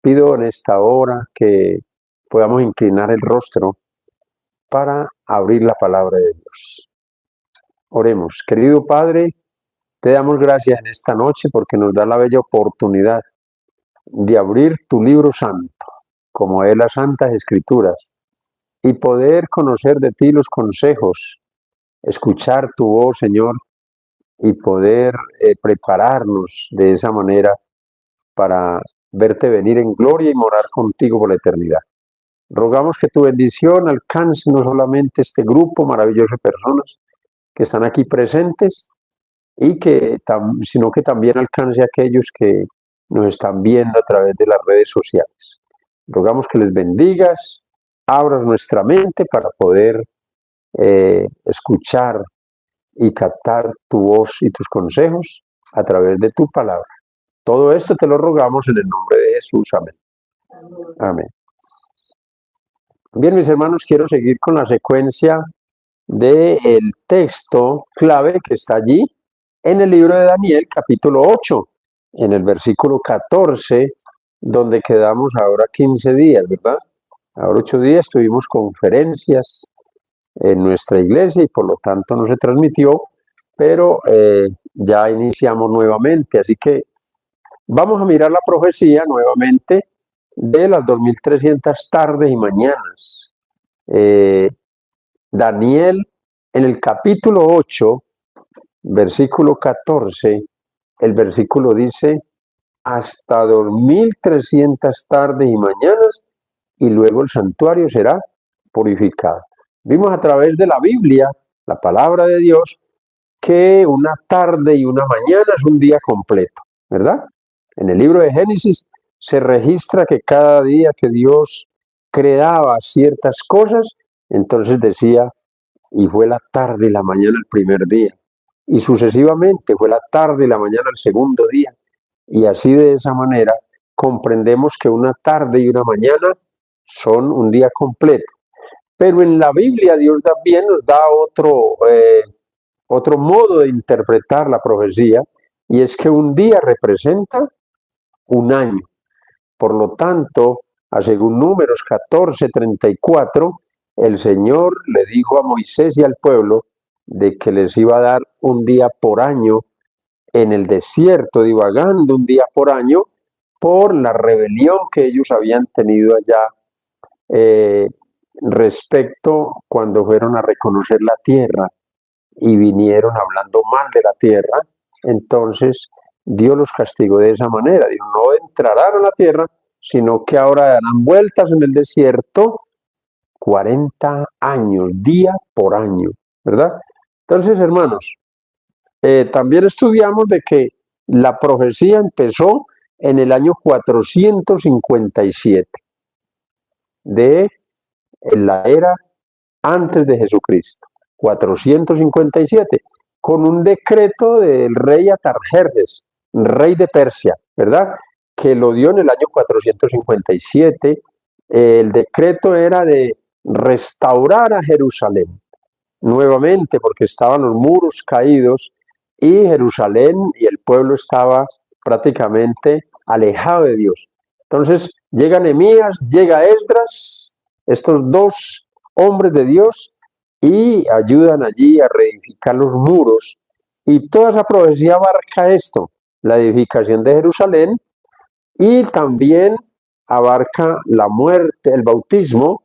Pido en esta hora que podamos inclinar el rostro para abrir la palabra de Dios. Oremos. Querido Padre, te damos gracias en esta noche porque nos da la bella oportunidad de abrir tu libro santo, como es las Santas Escrituras, y poder conocer de ti los consejos, escuchar tu voz, Señor, y poder prepararnos de esa manera para verte venir en gloria y morar contigo por la eternidad. Rogamos que tu bendición alcance no solamente este grupo maravilloso de personas que están aquí presentes, sino que también alcance a aquellos que nos están viendo a través de las redes sociales. Rogamos que les bendigas, abras nuestra mente para poder escuchar y captar tu voz y tus consejos a través de tu palabra. Todo esto te lo rogamos en el nombre de Jesús. Amén. Amén. Bien, mis hermanos, quiero seguir con la secuencia del texto clave que está allí en el libro de Daniel, capítulo 8, en el versículo 14, donde quedamos ahora 15 días, ¿verdad? Ahora 8 días tuvimos conferencias en nuestra iglesia y por lo tanto no se transmitió, pero ya iniciamos nuevamente, así que vamos a mirar la profecía nuevamente de las 2300 tardes y mañanas. Daniel, en el capítulo 8, versículo 14, el versículo dice, hasta 2300 tardes y mañanas, y luego el santuario será purificado. Vimos a través de la Biblia, la palabra de Dios, que una tarde y una mañana es un día completo, ¿verdad? En el libro de Génesis se registra que cada día que Dios creaba ciertas cosas, entonces decía, y fue la tarde y la mañana el primer día, y sucesivamente fue la tarde y la mañana el segundo día, y así de esa manera comprendemos que una tarde y una mañana son un día completo. Pero en la Biblia Dios también nos da otro modo de interpretar la profecía, y es que un día representa un año. Por lo tanto, según Números 14:34, el Señor le dijo a Moisés y al pueblo de que les iba a dar un día por año en el desierto, divagando un día por año, por la rebelión que ellos habían tenido allá respecto cuando fueron a reconocer la tierra y vinieron hablando mal de la tierra. Entonces Dios los castigó de esa manera. Dios no entrarán a la tierra, sino que ahora darán vueltas en el desierto 40 años, día por año, ¿verdad? Entonces, hermanos, también estudiamos de que la profecía empezó en el año 457 de la era antes de Jesucristo, 457, con un decreto del rey Atarjerjes, rey de Persia, ¿verdad? Que lo dio en el año 457. El decreto era de restaurar a Jerusalén nuevamente, porque estaban los muros caídos y Jerusalén y el pueblo estaba prácticamente alejado de Dios. Entonces llega Nehemías, llega Esdras, estos dos hombres de Dios, y ayudan allí a reedificar los muros. Y toda esa profecía abarca esto, la edificación de Jerusalén, y también abarca la muerte, el bautismo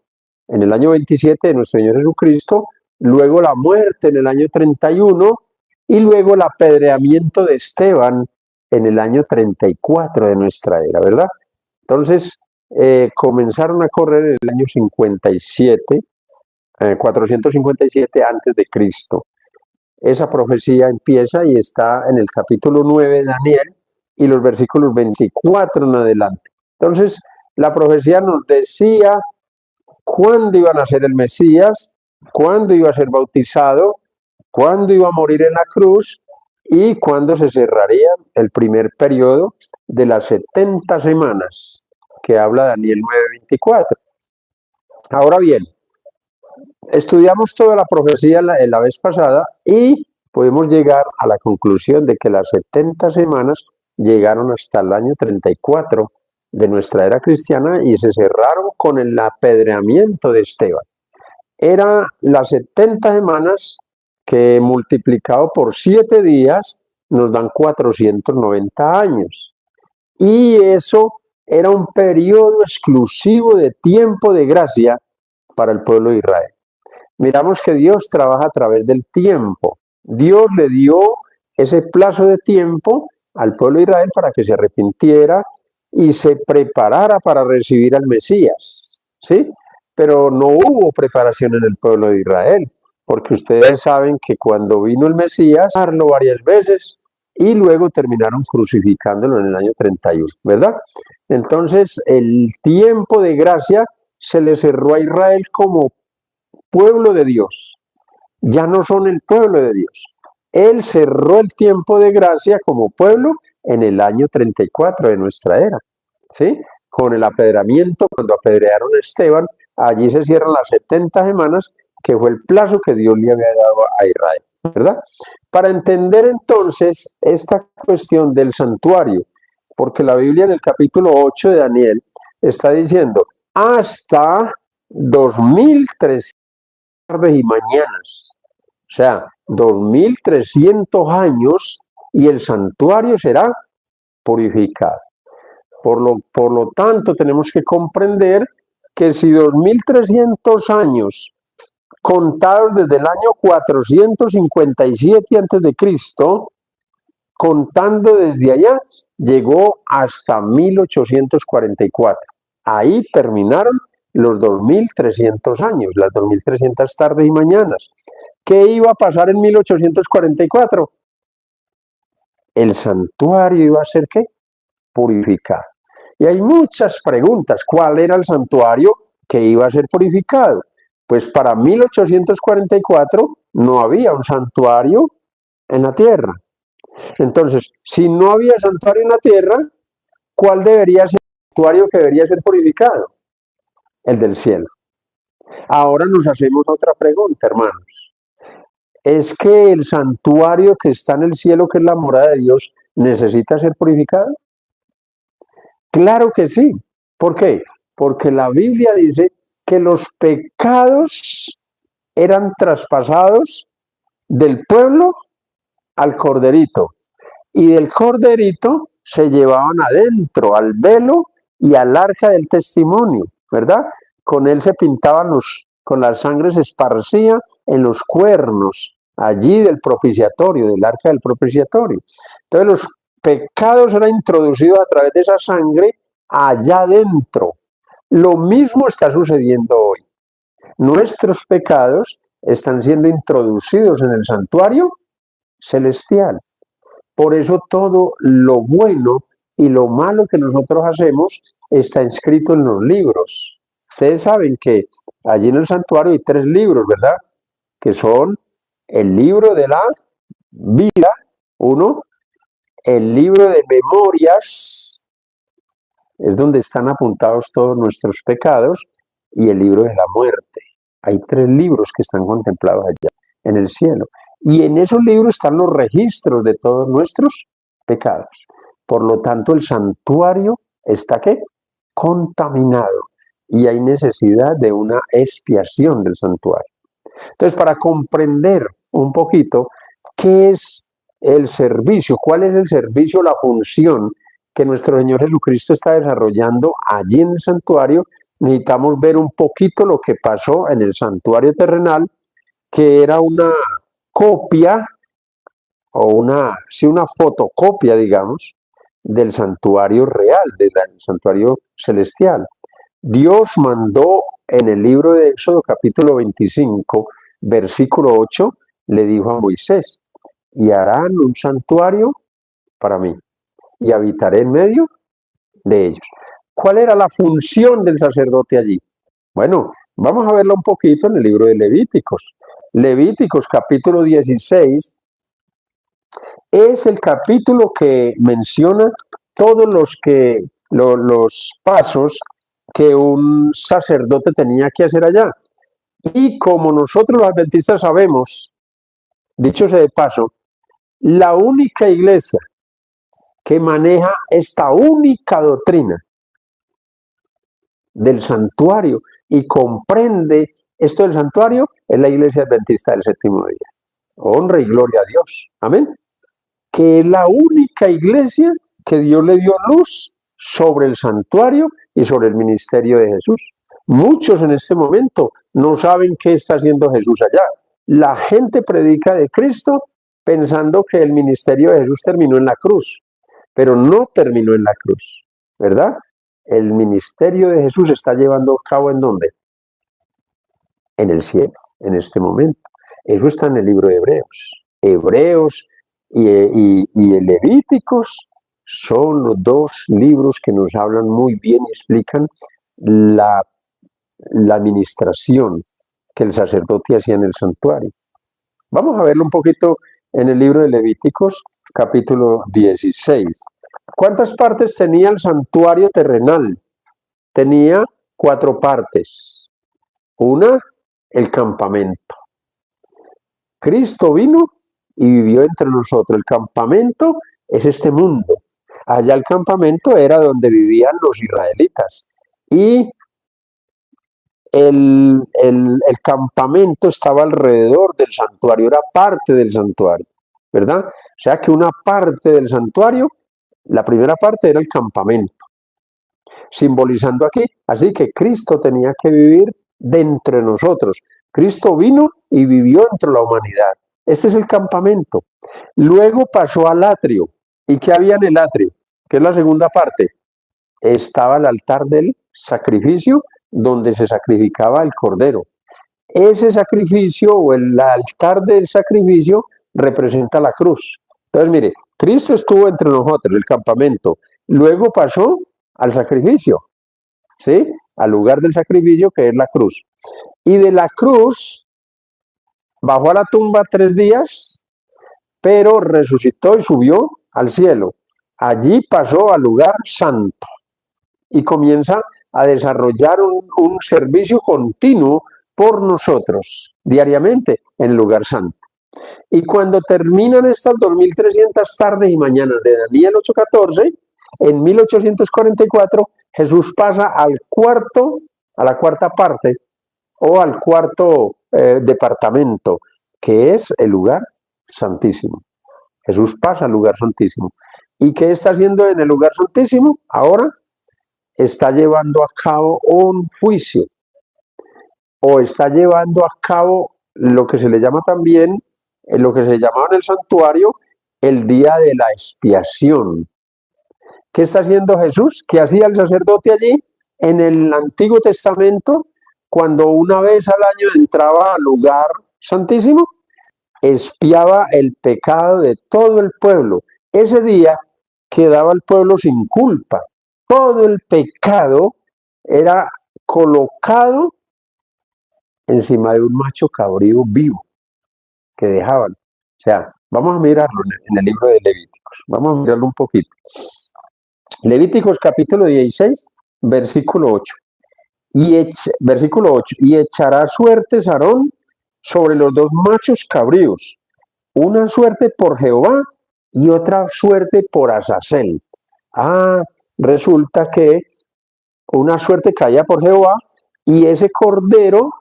en el año 27 de nuestro Señor Jesucristo, luego la muerte en el año 31 y luego el apedreamiento de Esteban en el año 34 de nuestra era, ¿verdad? Entonces, comenzaron a correr en el año 57, 457 antes de Cristo. Esa profecía empieza y está en el capítulo 9 de Daniel y los versículos 24 en adelante. Entonces, la profecía nos decía cuándo iba a nacer el Mesías, cuándo iba a ser bautizado, cuándo iba a morir en la cruz y cuándo se cerraría el primer periodo de las 70 semanas que habla Daniel 9:24. Ahora bien, estudiamos toda la profecía la vez pasada y podemos llegar a la conclusión de que las 70 semanas llegaron hasta el año 34 de nuestra era cristiana y se cerraron con el apedreamiento de Esteban. Era las 70 semanas que multiplicado por 7 días nos dan 490 años. Y eso era un periodo exclusivo de tiempo de gracia para el pueblo de Israel. Miramos que Dios trabaja a través del tiempo. Dios le dio ese plazo de tiempo al pueblo de Israel para que se arrepintiera y se preparara para recibir al Mesías, ¿sí? Pero no hubo preparación en el pueblo de Israel, porque ustedes saben que cuando vino el Mesías, habló varias veces y luego terminaron crucificándolo en el año 31, ¿verdad? Entonces, el tiempo de gracia se le cerró a Israel como pueblo de Dios. Ya no son el pueblo de Dios. Él cerró el tiempo de gracia como pueblo en el año 34 de nuestra era, ¿sí? Con el apedreamiento, cuando apedrearon a Esteban, allí se cierran las 70 semanas, que fue el plazo que Dios le había dado a Israel, ¿verdad? Para entender entonces esta cuestión del santuario, porque la Biblia en el capítulo 8 de Daniel está diciendo hasta 2300 tardes y mañanas, o sea, 2300 años y el santuario será purificado. Por lo tanto, tenemos que comprender que si 2300 años contados desde el año 457 a.C., contando desde allá, llegó hasta 1844. Ahí terminaron los 2300 años, las 2300 tardes y mañanas. ¿Qué iba a pasar en 1844? El santuario iba a ser ¿qué? Purificado. Y hay muchas preguntas. ¿Cuál era el santuario que iba a ser purificado? Pues para 1844 no había un santuario en la tierra. Entonces, si no había santuario en la tierra, ¿cuál debería ser el santuario que debería ser purificado? El del cielo. Ahora nos hacemos otra pregunta, hermanos. ¿Es que el santuario que está en el cielo, que es la morada de Dios, necesita ser purificado? Claro que sí. ¿Por qué? Porque la Biblia dice que los pecados eran traspasados del pueblo al corderito, y del corderito se llevaban adentro al velo y al arca del testimonio, ¿verdad? Con él se pintaban con la sangre se esparcía en los cuernos, allí del propiciatorio, del arca del propiciatorio. Entonces los pecados eran introducidos a través de esa sangre allá adentro. Lo mismo está sucediendo hoy. Nuestros pecados están siendo introducidos en el santuario celestial. Por eso todo lo bueno y lo malo que nosotros hacemos está inscrito en los libros. Ustedes saben que allí en el santuario hay 3 libros, ¿verdad? Que son el libro de la vida, uno, el libro de memorias, es donde están apuntados todos nuestros pecados, y el libro de la muerte. Hay 3 libros que están contemplados allá en el cielo. Y en esos libros están los registros de todos nuestros pecados. Por lo tanto, el santuario está ¿qué? Contaminado. Y hay necesidad de una expiación del santuario. Entonces, para comprender un poquito qué es el servicio, cuál es el servicio, la función que nuestro Señor Jesucristo está desarrollando allí en el santuario, necesitamos ver un poquito lo que pasó en el santuario terrenal, que era una copia o una fotocopia, digamos, del santuario real, del santuario celestial. Dios mandó en el libro de Éxodo capítulo 25, versículo 8, le dijo a Moisés, y harán un santuario para mí, y habitaré en medio de ellos. ¿Cuál era la función del sacerdote allí? Bueno, vamos a verlo un poquito en el libro de Levíticos. Levíticos capítulo 16 es el capítulo que menciona todos los pasos que un sacerdote tenía que hacer allá. Y como nosotros los adventistas sabemos, dicho sea de paso, la única iglesia que maneja esta única doctrina del santuario y comprende esto del santuario, es la iglesia adventista del séptimo día. Honra y gloria a Dios. Amén. Que es la única iglesia que Dios le dio luz sobre el santuario y sobre el ministerio de Jesús. Muchos en este momento no saben qué está haciendo Jesús allá. La gente predica de Cristo pensando que el ministerio de Jesús terminó en la cruz, pero no terminó en la cruz, ¿verdad? El ministerio de Jesús está llevando a cabo ¿en dónde? En el cielo, en este momento. Eso está en el libro de Hebreos. Hebreos y Levíticos son los dos libros que nos hablan muy bien y explican la administración que el sacerdote hacía en el santuario. Vamos a verlo un poquito en el libro de Levíticos, capítulo 16. ¿Cuántas partes tenía el santuario terrenal? Tenía 4 partes. Una, el campamento. Cristo vino y vivió entre nosotros. El campamento es este mundo. Allá el campamento era donde vivían los israelitas. Y el campamento estaba alrededor del santuario, era parte del santuario, ¿verdad? O sea que una parte del santuario, la primera parte era el campamento, simbolizando aquí, así que Cristo tenía que vivir dentro de nosotros. Cristo vino y vivió entre la humanidad. Este es el campamento. Luego pasó al atrio. ¿Y qué había en el atrio? ¿Qué es la segunda parte? Estaba el altar del sacrificio, donde se sacrificaba el cordero. Ese sacrificio o el altar del sacrificio representa la cruz. Entonces, mire, Cristo estuvo entre nosotros, el campamento. Luego pasó al sacrificio, ¿sí? Al lugar del sacrificio, que es la cruz. Y de la cruz bajó a la tumba 3 días, pero resucitó y subió al cielo. Allí pasó al lugar santo y comienza a desarrollar un servicio continuo por nosotros, diariamente, en el lugar santo. Y cuando terminan estas 2300 tardes y mañanas de Daniel 8:14, en 1844, Jesús pasa a la cuarta parte, o al cuarto departamento, que es el lugar santísimo. Jesús pasa al lugar santísimo. ¿Y qué está haciendo en el lugar santísimo? Ahora está llevando a cabo un juicio, o está llevando a cabo lo que se le llama también, lo que se llamaba en el santuario, el día de la expiación. ¿Qué está haciendo Jesús? ¿Qué hacía el sacerdote allí? En el Antiguo Testamento, cuando una vez al año entraba al lugar santísimo, expiaba el pecado de todo el pueblo. Ese día quedaba el pueblo sin culpa. Todo el pecado era colocado encima de un macho cabrío vivo que dejaban. O sea, vamos a mirarlo en el libro de Levíticos. Vamos a mirarlo un poquito. Levíticos capítulo 16, versículo 8. Versículo 8. Y echará suertes Aarón sobre los 2 machos cabríos, una suerte por Jehová y otra suerte por Azazel. Resulta que una suerte caía por Jehová y ese cordero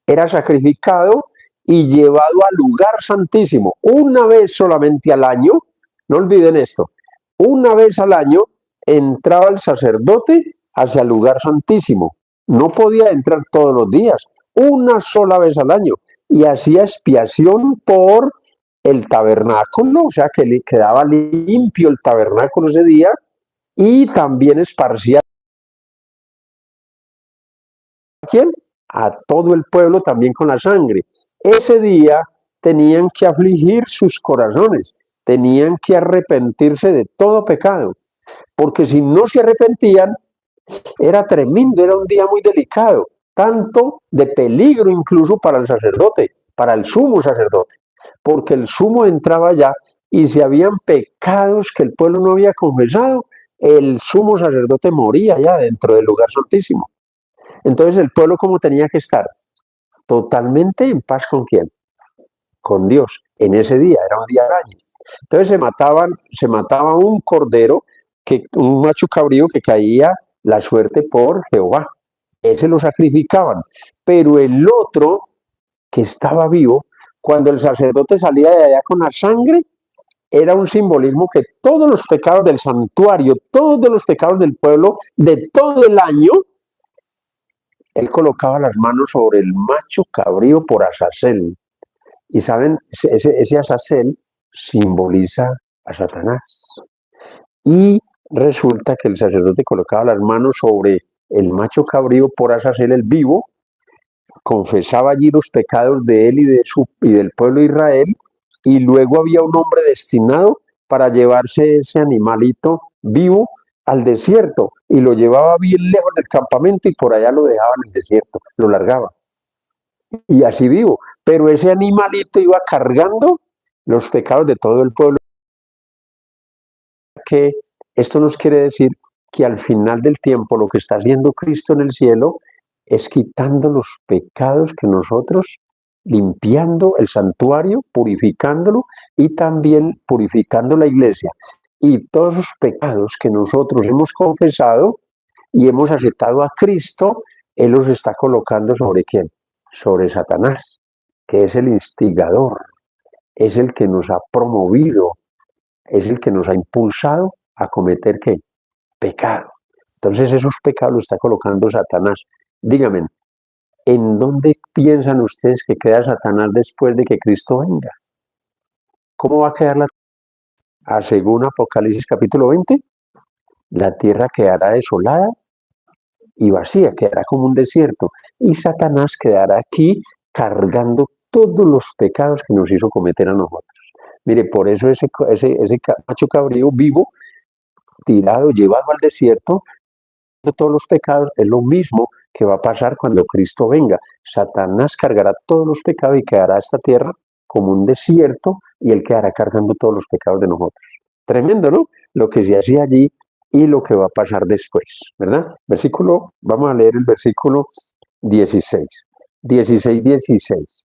era sacrificado y llevado al lugar santísimo una vez solamente al año. No olviden esto, una vez al año entraba el sacerdote hacia el lugar santísimo. No podía entrar todos los días, una sola vez al año, y hacía expiación por el tabernáculo, o sea que le quedaba limpio el tabernáculo ese día, y también esparcía ¿a quién? A todo el pueblo también con la sangre. Ese día tenían que afligir sus corazones, tenían que arrepentirse de todo pecado, porque si no se arrepentían, era tremendo, era un día muy delicado, tanto de peligro incluso para el sacerdote, para el sumo sacerdote, porque el sumo entraba allá y si habían pecados que el pueblo no había confesado, el sumo sacerdote moría allá dentro del lugar santísimo. Entonces el pueblo, ¿cómo tenía que estar? Totalmente en paz ¿con quién? Con Dios. En ese día, era un día al año. Entonces se mataba un cordero, un macho cabrío que caía la suerte por Jehová. ese lo sacrificaban, pero el otro que estaba vivo, cuando el sacerdote salía de allá con la sangre, era un simbolismo que todos los pecados del santuario, todos los pecados del pueblo, de todo el año, él colocaba las manos sobre el macho cabrío por Azazel. Y saben, ese Azazel simboliza a Satanás. Y resulta que el sacerdote colocaba las manos sobre el macho cabrío por Azazel el vivo, confesaba allí los pecados de él y del pueblo de Israel, y luego había un hombre destinado para llevarse ese animalito vivo al desierto, y lo llevaba bien lejos del campamento y por allá lo dejaba en el desierto, lo largaba, y así vivo. Pero ese animalito iba cargando los pecados de todo el pueblo. Que esto nos quiere decir que al final del tiempo lo que está haciendo Cristo en el cielo es quitando los pecados que nosotros, limpiando el santuario, purificándolo y también purificando la iglesia. Y todos los pecados que nosotros hemos confesado y hemos aceptado a Cristo, Él los está colocando ¿sobre quién? Sobre Satanás, que es el instigador, es el que nos ha promovido, es el que nos ha impulsado a cometer ¿qué? Pecado. Entonces esos pecados los está colocando Satanás. Díganme, ¿en dónde piensan ustedes que queda Satanás después de que Cristo venga? ¿Cómo va a quedar la tierra? Según Apocalipsis capítulo 20, la tierra quedará desolada y vacía, quedará como un desierto. Y Satanás quedará aquí cargando todos los pecados que nos hizo cometer a nosotros. Mire, por eso ese macho cabrío vivo, tirado, llevado al desierto, de todos los pecados, es lo mismo que va a pasar cuando Cristo venga. Satanás cargará todos los pecados y quedará esta tierra como un desierto y él quedará cargando todos los pecados de nosotros. Tremendo, ¿no? Lo que se hacía allí y lo que va a pasar después, ¿verdad? Vamos a leer el versículo 16. 16.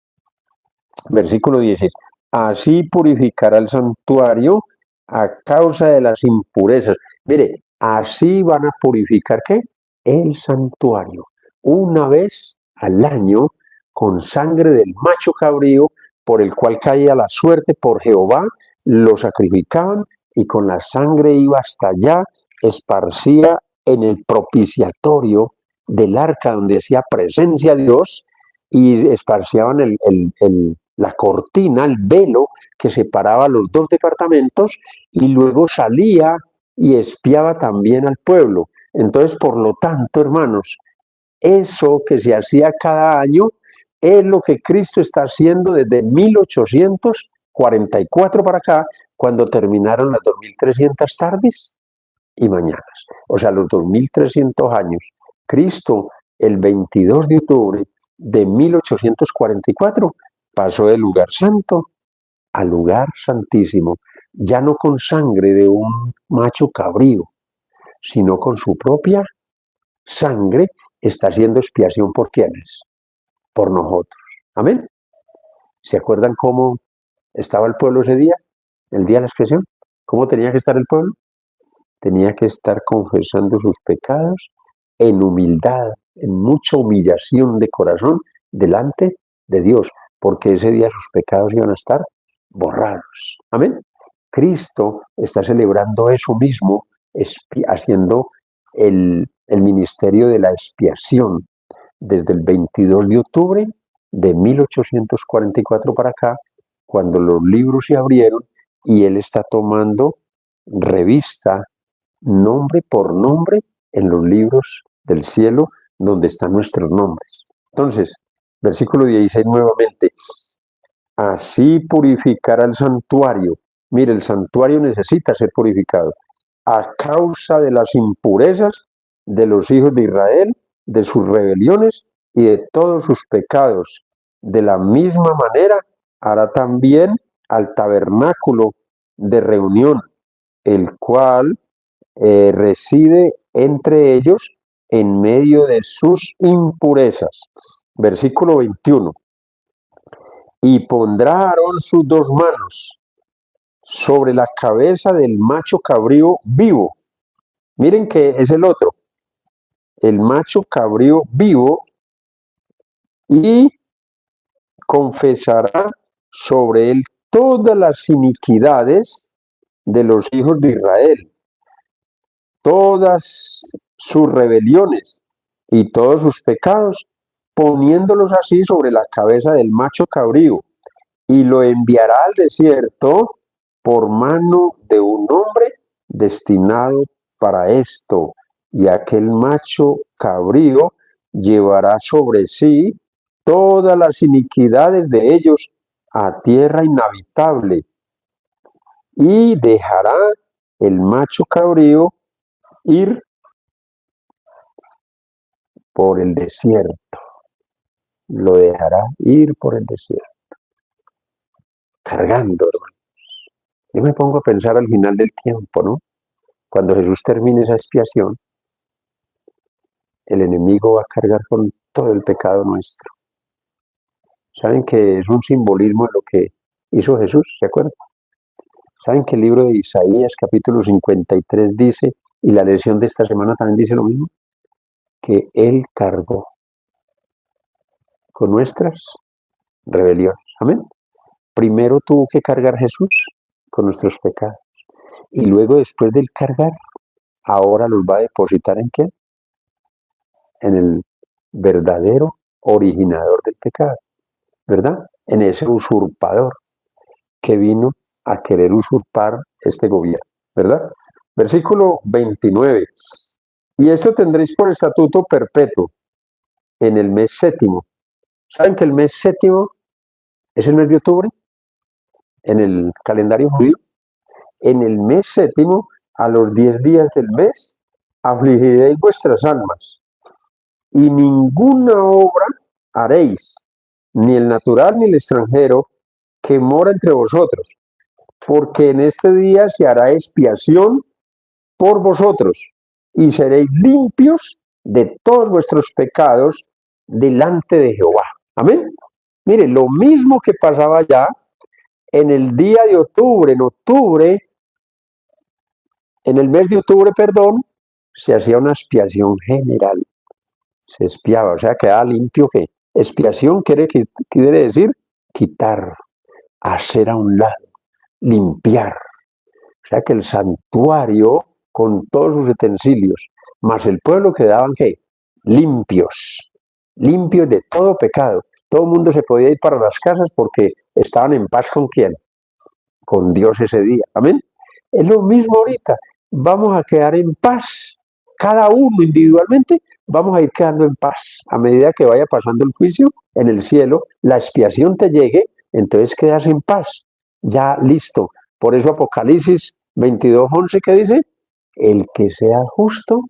Versículo 16. Así purificará el santuario a causa de las impurezas. Mire, así van a purificar ¿qué? El santuario. Una vez al año, con sangre del macho cabrío, por el cual caía la suerte por Jehová, lo sacrificaban y con la sangre iba hasta allá, esparcía en el propiciatorio del arca donde decía presencia de Dios y esparciaban la cortina, el velo que separaba los dos departamentos y luego salía y espiaba también al pueblo. Entonces, por lo tanto, hermanos, eso que se hacía cada año es lo que Cristo está haciendo desde 1844 para acá, cuando terminaron las 2300 tardes y mañanas. O sea, los 2300 años. Cristo, el 22 de octubre de 1844, pasó del lugar santo al lugar santísimo, ya no con sangre de un macho cabrío, sino con su propia sangre, está haciendo expiación por quienes, por nosotros. Amén. ¿Se acuerdan cómo estaba el pueblo ese día, el día de la expiación? ¿Cómo tenía que estar el pueblo? Tenía que estar confesando sus pecados en humildad, en mucha humillación de corazón delante de Dios, porque ese día sus pecados iban a estar borrados. Amén. Cristo está celebrando eso mismo, haciendo el ministerio de la expiación desde el 22 de octubre de 1844 para acá, cuando los libros se abrieron y Él está tomando revista nombre por nombre en los libros del cielo donde están nuestros nombres. Entonces, versículo 16 nuevamente, así purificará el santuario. Mire, el santuario necesita ser purificado a causa de las impurezas de los hijos de Israel, de sus rebeliones y de todos sus pecados. De la misma manera hará también al tabernáculo de reunión, el cual reside entre ellos en medio de sus impurezas. Versículo 21. Y pondrá Aarón sus dos manos sobre la cabeza del macho cabrío vivo. Miren que es el otro. el macho cabrío vivo, y confesará sobre él todas las iniquidades de los hijos de Israel, todas sus rebeliones y todos sus pecados, poniéndolos así sobre la cabeza del macho cabrío, y lo enviará al desierto por mano de un hombre destinado para esto, y aquel macho cabrío llevará sobre sí todas las iniquidades de ellos a tierra inhabitable, y dejará el macho cabrío ir por el desierto, lo dejará ir por el desierto, cargando, hermano. Yo me pongo a pensar al final del tiempo, ¿no? Cuando Jesús termine esa expiación, el enemigo va a cargar con todo el pecado nuestro. ¿Saben que es un simbolismo de lo que hizo Jesús? ¿Se acuerdan? ¿Saben que el libro de Isaías, capítulo 53, dice, y la lección de esta semana también dice lo mismo? Que Él cargó con nuestras rebeliones. Amén. Primero tuvo que cargar Jesús con nuestros pecados. Y luego, después del cargar, ahora los va a depositar ¿en qué? En el verdadero originador del pecado, ¿verdad? En ese usurpador que vino a querer usurpar este gobierno, ¿verdad? Versículo 29. Y esto tendréis por estatuto perpetuo en el mes séptimo. ¿Saben que el mes séptimo es el mes de octubre? En el calendario judío. En el mes séptimo, a los 10 días del mes, afligiréis vuestras almas, y ninguna obra haréis, ni el natural ni el extranjero que mora entre vosotros, porque en este día se hará expiación por vosotros, y seréis limpios de todos vuestros pecados delante de Jehová. Amén. Mire, lo mismo que pasaba ya en el día de octubre, en el mes de octubre, perdón, se hacía una expiación general. Se expiaba, o sea, quedaba limpio. ¿Qué? Expiación quiere decir quitar, hacer a un lado, limpiar. O sea que el santuario, con todos sus utensilios, más el pueblo quedaban ¿qué? Limpios, limpios de todo pecado. Todo el mundo se podía ir para las casas porque estaban en paz ¿con quién? Con Dios ese día. Amén. Es lo mismo ahorita. Vamos a quedar en paz. Cada uno individualmente vamos a ir quedando en paz. A medida que vaya pasando el juicio en el cielo, la expiación te llegue, entonces quedas en paz. Ya listo. Por eso Apocalipsis 22:11, ¿qué dice? El que sea justo,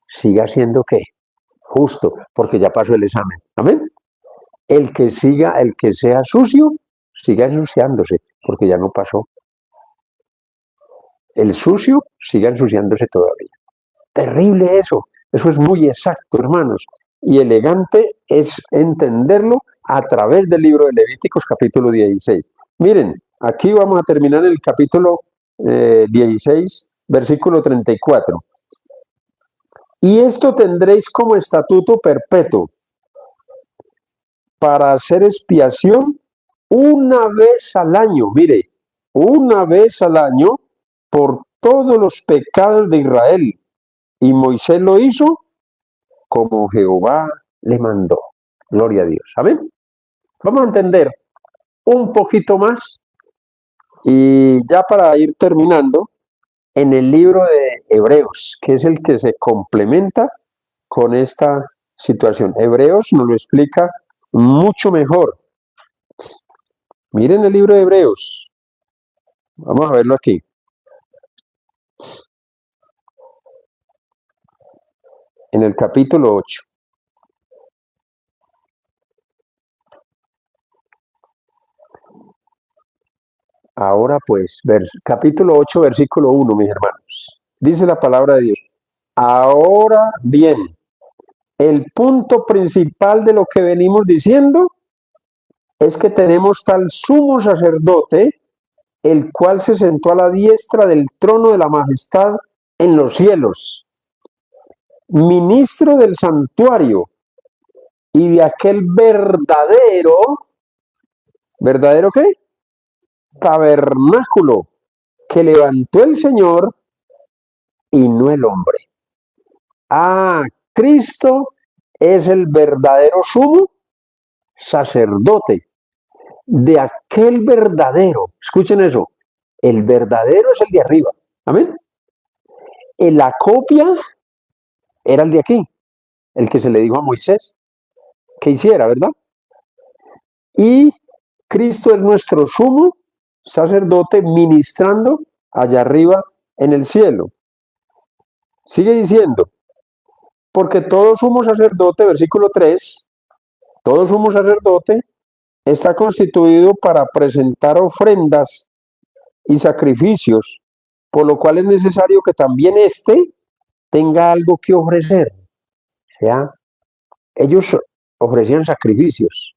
siga siendo ¿qué? Justo, porque ya pasó el examen. Amén. El que sea sucio, siga ensuciándose, porque ya no pasó. El sucio siga ensuciándose todavía. Terrible eso. Eso es muy exacto, hermanos. Y elegante es entenderlo a través del libro de Levíticos, capítulo 16. Miren, aquí vamos a terminar el capítulo 16, versículo 34. Y esto tendréis como estatuto perpetuo para hacer expiación una vez al año. Mire, una vez al año por todos los pecados de Israel. Y Moisés lo hizo como Jehová le mandó. Gloria a Dios. ¿Amén? Vamos a entender un poquito más y ya para ir terminando, en el libro de Hebreos, que es el que se complementa con esta situación. Hebreos nos lo explica mucho mejor. Miren el libro de Hebreos. Vamos a verlo aquí. En el capítulo 8. Ahora pues, capítulo 8, versículo 1, mis hermanos. Dice la palabra de Dios. Ahora bien, el punto principal de lo que venimos diciendo es que tenemos tal sumo sacerdote, el cual se sentó a la diestra del trono de la majestad en los cielos. ministro del santuario y de aquel ¿verdadero qué? Tabernáculo que levantó el Señor y no el hombre. Ah, Cristo es el verdadero sumo sacerdote de aquel verdadero. Escuchen eso. El verdadero es el de arriba. Amén. Y la copia era el de aquí, el que se le dijo a Moisés que hiciera, ¿verdad? Y Cristo es nuestro sumo sacerdote ministrando allá arriba en el cielo. Sigue diciendo, porque todo sumo sacerdote, versículo 3, todo sumo sacerdote está constituido para presentar ofrendas y sacrificios, por lo cual es necesario que también éste tenga algo que ofrecer. O sea, ellos ofrecían sacrificios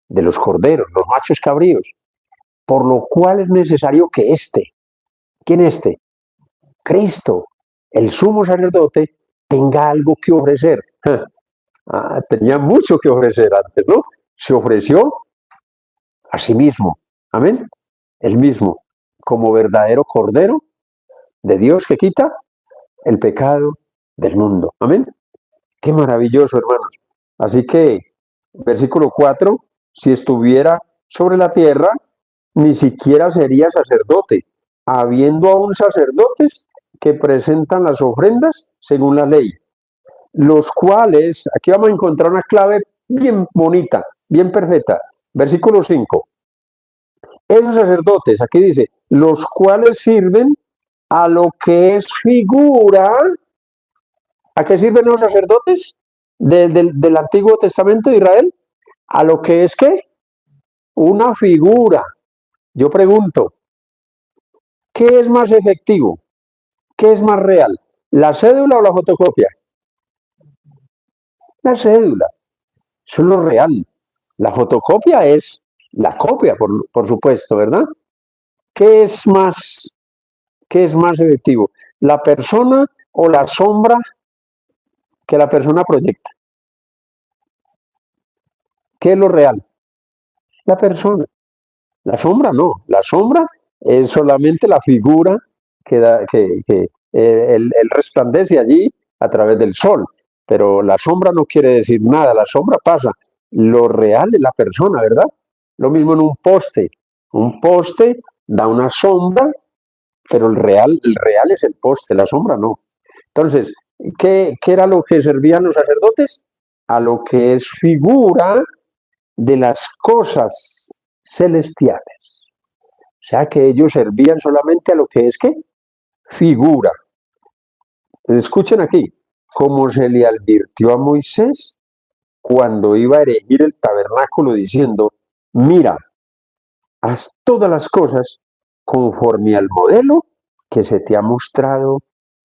de los corderos, los machos cabríos, por lo cual es necesario que éste, ¿quién éste? Cristo, el sumo sacerdote, tenga algo que ofrecer. Tenía mucho que ofrecer antes, ¿no? Se ofreció a sí mismo, amén, el mismo, como verdadero cordero de Dios que quita el pecado del mundo, amén. Qué maravilloso, hermanos. Así que, versículo 4, si estuviera sobre la tierra, ni siquiera sería sacerdote, habiendo aún sacerdotes que presentan las ofrendas según la ley, los cuales, aquí vamos a encontrar una clave bien bonita, bien perfecta. Versículo 5. Esos sacerdotes, aquí dice, los cuales sirven a lo que es figura. ¿A qué sirven los sacerdotes del Antiguo Testamento de Israel? A lo que es ¿qué? Una figura. Yo pregunto, ¿qué es más efectivo? ¿Qué es más real? ¿La cédula o la fotocopia? La cédula. Eso es lo real. La fotocopia es la copia, por supuesto, ¿verdad? ¿Qué es más efectivo? ¿La persona o la sombra que la persona proyecta? ¿Qué es lo real? La persona. La sombra no. La sombra es solamente la figura que él resplandece allí a través del sol. Pero la sombra no quiere decir nada. La sombra pasa. Lo real es la persona, ¿verdad? Lo mismo en un poste. Un poste da una sombra, pero el real es el poste, la sombra no. Entonces, ¿qué era lo que servían los sacerdotes? A lo que es figura de las cosas celestiales. O sea que ellos servían solamente a lo que es ¿qué? Figura. Escuchen aquí, como se le advirtió a Moisés cuando iba a erigir el tabernáculo diciendo, mira, haz todas las cosas conforme al modelo que se te ha mostrado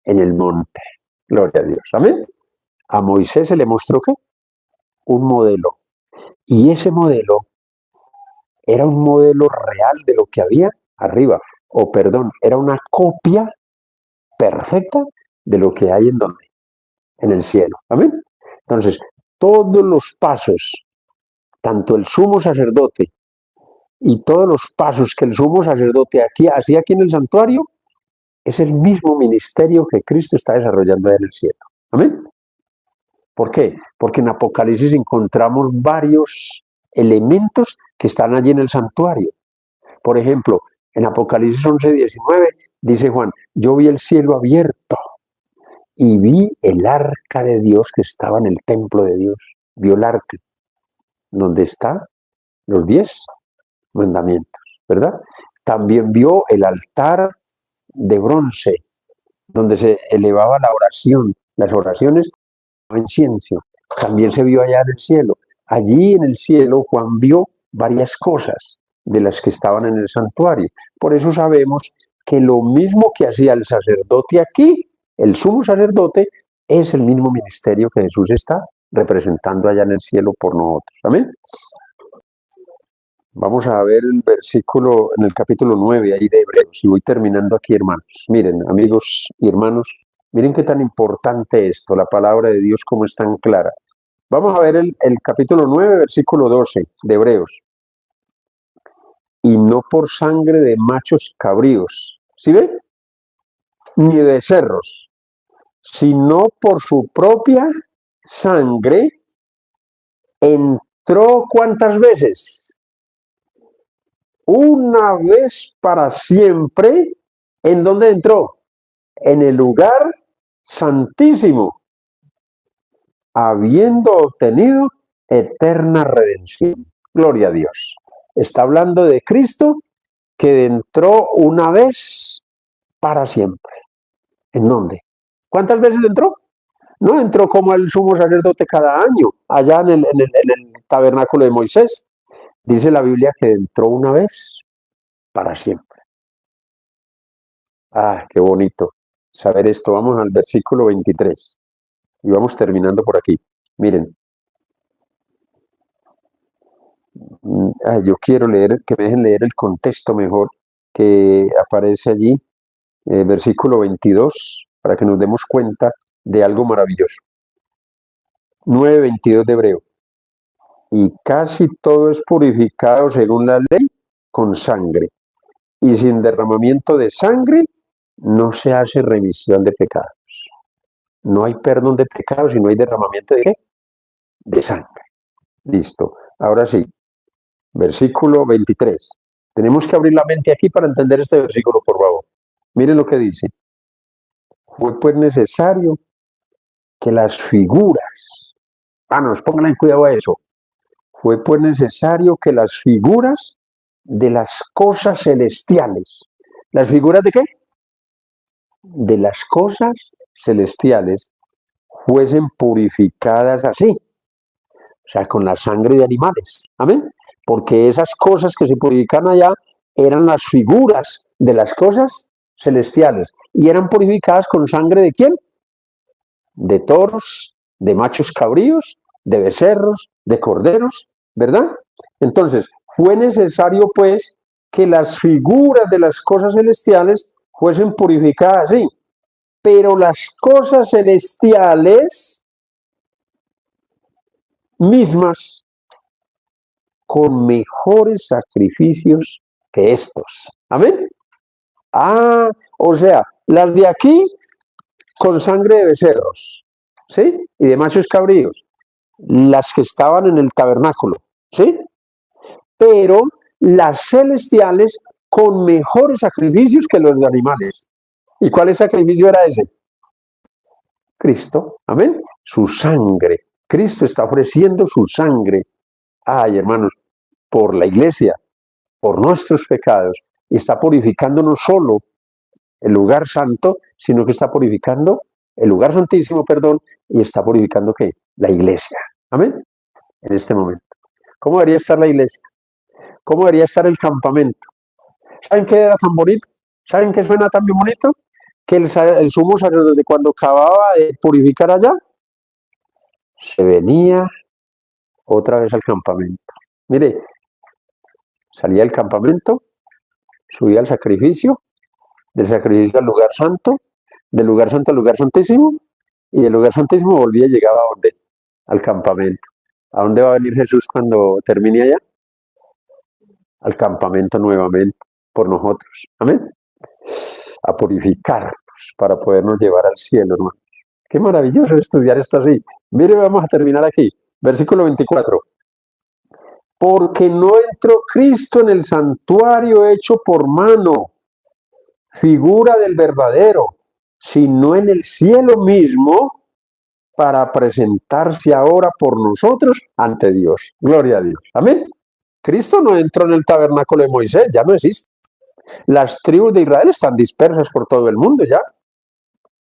en el monte. Gloria a Dios. Amén. A Moisés se le mostró ¿qué? Un modelo. Y ese modelo era un modelo real de lo que había arriba. O perdón, era una copia perfecta de lo que hay en donde, en el cielo. Amén. Entonces, todos los pasos, tanto el sumo sacerdote y todos los pasos que el sumo sacerdote hacía aquí en el santuario, es el mismo ministerio que Cristo está desarrollando en el cielo. Amén. ¿Por qué? Porque en Apocalipsis encontramos varios elementos que están allí en el santuario. Por ejemplo, en Apocalipsis 11:19 dice Juan, yo vi el cielo abierto y vi el arca de Dios que estaba en el templo de Dios. Vio el arca, donde están los 10 mandamientos, ¿verdad? También vio el altar de bronce, donde se elevaba la oración, las oraciones en incienso. También se vio allá en el cielo. Allí en el cielo Juan vio varias cosas de las que estaban en el santuario. Por eso sabemos que lo mismo que hacía el sacerdote aquí, el sumo sacerdote, es el mismo ministerio que Jesús está representando allá en el cielo por nosotros. Amén. Vamos a ver el versículo en el capítulo 9 ahí de Hebreos y voy terminando aquí, hermanos. Miren, amigos y hermanos, Miren qué tan importante esto, la palabra de Dios como es tan clara. Vamos a ver el capítulo 9, versículo 12 de Hebreos. Y no por sangre de machos cabríos, ¿sí ven? Ni de becerros, sino por su propia sangre entró ¿cuántas veces? Una vez para siempre. ¿En dónde entró? En el lugar santísimo, habiendo obtenido eterna redención. Gloria a Dios. Está hablando de Cristo que entró una vez para siempre. ¿En dónde? ¿Cuántas veces entró? No entró como el sumo sacerdote cada año, allá en el tabernáculo de Moisés. Dice la Biblia que entró una vez para siempre. Ah, qué bonito saber esto. Vamos al versículo 23 y vamos terminando por aquí. Miren, yo quiero leer, que me dejen leer el contexto mejor que aparece allí, versículo 22, para que nos demos cuenta de algo maravilloso. 9:22 de Hebreo. Y casi todo es purificado según la ley con sangre, y sin derramamiento de sangre no se hace remisión de pecados. No hay perdón de pecados y no hay derramamiento de ¿qué? De sangre. Listo. Ahora sí, versículo 23. Tenemos que abrir la mente aquí para entender este versículo, por favor. Miren lo que dice. Fue pues necesario que las figuras, pónganle cuidado a eso. Fue pues necesario que las figuras de las cosas celestiales. ¿Las figuras de qué? De las cosas celestiales fuesen purificadas así, o sea, con la sangre de animales. Amén. Porque esas cosas que se purifican allá eran las figuras de las cosas celestiales y eran purificadas con sangre ¿de quién? De toros, de machos cabríos, de becerros, de corderos, ¿verdad? Entonces, fue necesario pues que las figuras de las cosas celestiales fuesen purificadas así, pero las cosas celestiales mismas con mejores sacrificios que estos. ¿Amén? O sea, las de aquí con sangre de becerros, ¿sí? Y de machos cabríos, las que estaban en el tabernáculo, ¿sí? Pero las celestiales con mejores sacrificios que los de animales. ¿Y cuál sacrificio era ese? Cristo, amén, su sangre. Cristo está ofreciendo su sangre. Ay, hermanos, por la iglesia, por nuestros pecados, y está purificando no solo el lugar santo, sino que está purificando el lugar santísimo, perdón, y está purificando ¿qué? La iglesia. Amén. En este momento. ¿Cómo debería estar la iglesia? ¿Cómo debería estar el campamento? ¿Saben qué era tan bonito? ¿Saben qué suena tan bien bonito? Que el sumo sacerdote cuando acababa de purificar allá, se venía otra vez al campamento. Mire, salía del campamento, subía al sacrificio, del sacrificio al lugar santo, del lugar santo al lugar santísimo, y del lugar santísimo volvía y llegaba a dónde? Al campamento. ¿A dónde va a venir Jesús cuando termine allá? Al campamento nuevamente, por nosotros. Amén. A purificarnos para podernos llevar al cielo, hermano. Qué maravilloso estudiar esto así. Mire, vamos a terminar aquí. Versículo 24. Porque no entró Cristo en el santuario hecho por mano, figura del verdadero, sino en el cielo mismo, para presentarse ahora por nosotros ante Dios. Gloria a Dios. Amén. Cristo no entró en el tabernáculo de Moisés, ya no existe. Las tribus de Israel están dispersas por todo el mundo ya.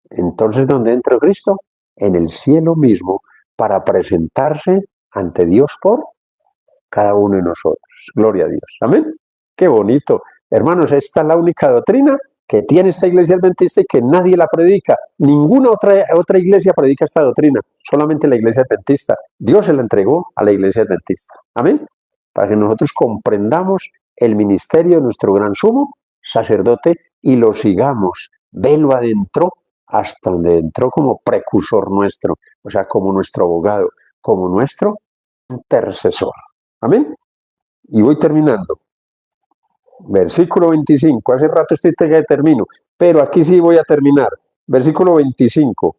Entonces, ¿dónde entró Cristo? En el cielo mismo, para presentarse ante Dios por cada uno de nosotros. Gloria a Dios. Amén. Qué bonito. Hermanos, esta es la única doctrina que tiene esta iglesia adventista y que nadie la predica. Ninguna otra iglesia predica esta doctrina, solamente la iglesia adventista. Dios se la entregó a la iglesia adventista. Amén. Para que nosotros comprendamos el ministerio de nuestro gran sumo sacerdote y lo sigamos. Velo adentro hasta donde entró como precursor nuestro, o sea, como nuestro abogado, como nuestro intercesor. Amén. Y voy terminando. Versículo 25. Hace rato estoy que termino, pero aquí sí voy a terminar. Versículo 25.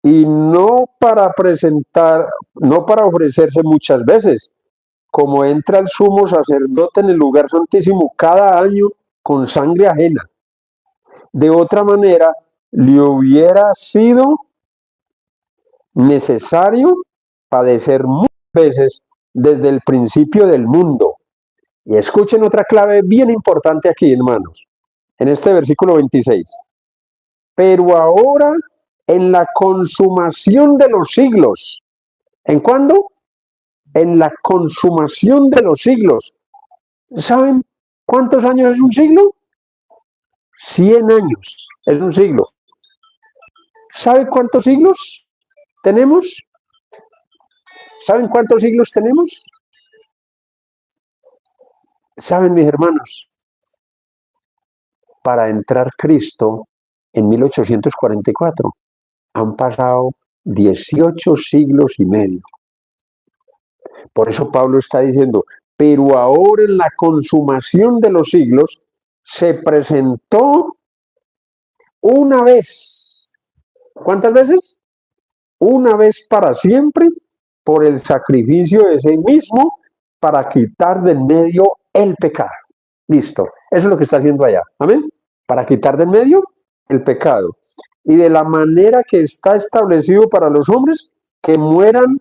Y no para presentar, no para ofrecerse muchas veces, como entra el sumo sacerdote en el lugar santísimo cada año con sangre ajena. De otra manera, le hubiera sido necesario padecer muchas veces desde el principio del mundo. Y escuchen otra clave bien importante aquí, hermanos, en este versículo 26. Pero ahora, en la consumación de los siglos. ¿En cuándo? En la consumación de los siglos. ¿Saben cuántos años es un siglo? 100 años es un siglo. ¿Saben cuántos siglos tenemos? ¿Saben cuántos siglos tenemos? ¿Saben, mis hermanos? Para entrar Cristo en 1844 han pasado 18 siglos y medio. Por eso Pablo está diciendo, pero ahora en la consumación de los siglos se presentó una vez. ¿Cuántas veces? Una vez para siempre por el sacrificio de sí mismo para quitar del medio el pecado. Listo. Eso es lo que está haciendo allá. Amén. Para quitar del medio el pecado. Y de la manera que está establecido para los hombres que mueran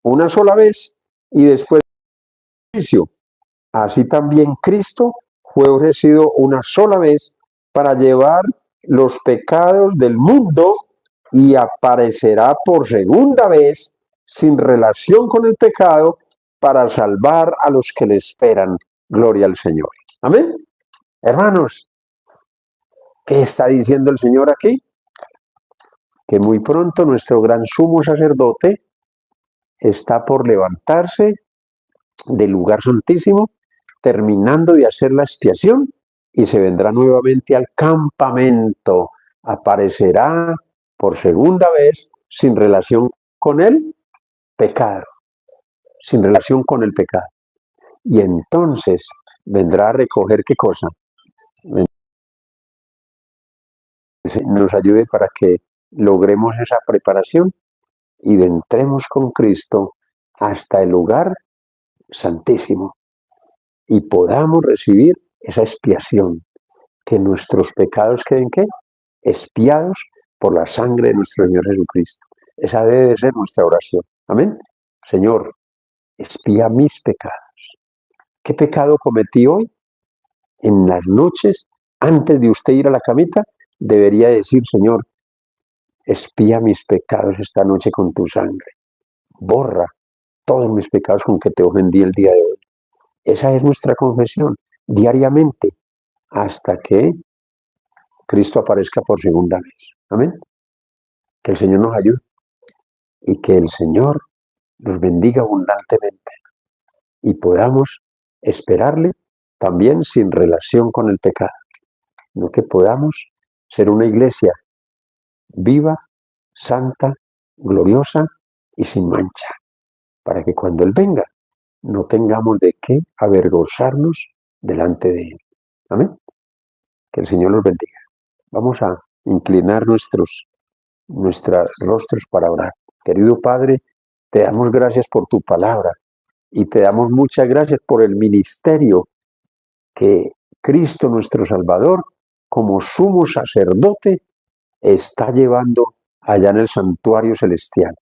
una sola vez y después del juicio. Así también Cristo fue ofrecido una sola vez para llevar los pecados del mundo y aparecerá por segunda vez sin relación con el pecado para salvar a los que le esperan. Gloria al Señor. Amén. Hermanos, ¿qué está diciendo el Señor aquí? Que muy pronto nuestro gran sumo sacerdote está por levantarse del lugar santísimo, terminando de hacer la expiación, y se vendrá nuevamente al campamento. Aparecerá por segunda vez sin relación con el pecado, sin relación con el pecado. Y entonces vendrá a recoger qué cosa. Nos ayude para que logremos esa preparación y entremos con Cristo hasta el lugar santísimo y podamos recibir esa expiación, que nuestros pecados queden ¿qué? Expiados por la sangre de nuestro Señor Jesucristo. Esa debe ser nuestra oración. Amén. Señor, expía mis pecados. ¿Qué pecado cometí hoy? En las noches, antes de usted ir a la camita, debería decir, Señor, expía mis pecados esta noche con tu sangre. Borra todos mis pecados con que te ofendí el día de hoy. Esa es nuestra confesión diariamente hasta que Cristo aparezca por segunda vez. Amén. Que el Señor nos ayude y que el Señor nos bendiga abundantemente y podamos esperarle también sin relación con el pecado, sino que podamos ser una iglesia viva, santa, gloriosa y sin mancha, para que cuando Él venga no tengamos de qué avergonzarnos delante de Él. Amén. Que el Señor los bendiga. Vamos a inclinar nuestros rostros para orar. Querido Padre, te damos gracias por tu palabra y te damos muchas gracias por el ministerio que Cristo nuestro Salvador, como sumo sacerdote, está llevando allá en el santuario celestial.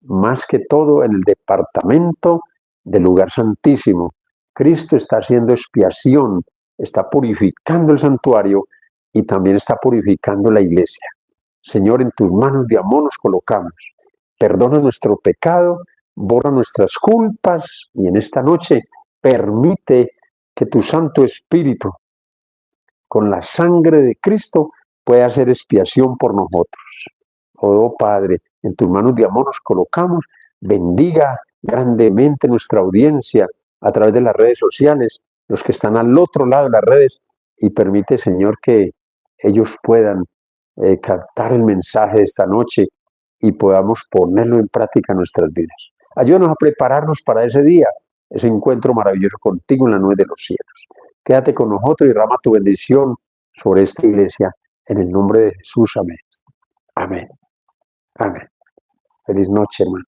Más que todo en el departamento del lugar santísimo. Cristo está haciendo expiación, está purificando el santuario y también está purificando la iglesia. Señor, en tus manos de amor nos colocamos. Perdona nuestro pecado, borra nuestras culpas y en esta noche permite que tu Santo Espíritu, con la sangre de Cristo, pueda hacer expiación por nosotros. Oh Padre, en tus manos de amor nos colocamos. Bendiga grandemente nuestra audiencia a través de las redes sociales, los que están al otro lado de las redes, y permite, Señor, que ellos puedan captar el mensaje de esta noche y podamos ponerlo en práctica en nuestras vidas. Ayúdanos a prepararnos para ese día, ese encuentro maravilloso contigo en la nube de los cielos. Quédate con nosotros y derrama tu bendición sobre esta iglesia. En el nombre de Jesús, amén. Amén. Amén. Feliz noche, hermano.